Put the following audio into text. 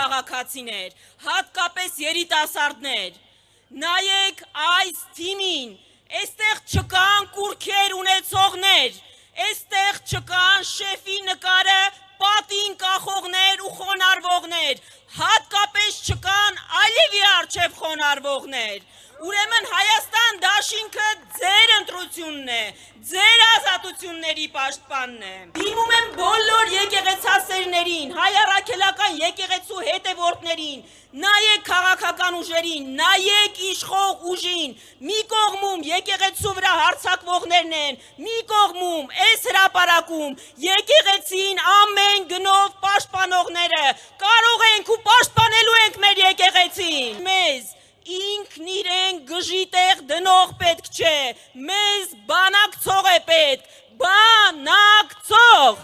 քաղաքացիներ, հատկապես երիտասարդներ, նայեք այս թիմին, այստեղ չկան կուրքեր ունեցողներ, այստեղ չկան շեֆի նկարը պատին կախողներ ու խոնարհվողներ, հատկապես չկան Ալիևի առջև խոնարհվողներ։ Ուրեմն Հայաստան դաշինքը ձեր ընտրությունն է, ձեր ազատությունների պաշտպանն է։ Դիմում եմ բոլոր եկեղեցասերներին, հայ առաքելական եկեղեցու հետևորդներին, նայեք քաղաքական ուժերին, նայեք իշխող ուժին, մի կողմում եկեղեցու վրա հարձակվողներն են, մի կողմում այս հրապարակում եկեղեցին ամեն գնով պաշտպանողները, կարող ենք ու պաշտպանելու ենք մեր եկեղեցին։ Մեզ ինքն իրեն գժի տեղ դնող պետք չէ, մեզ բանակցող է պետք, բանակցող։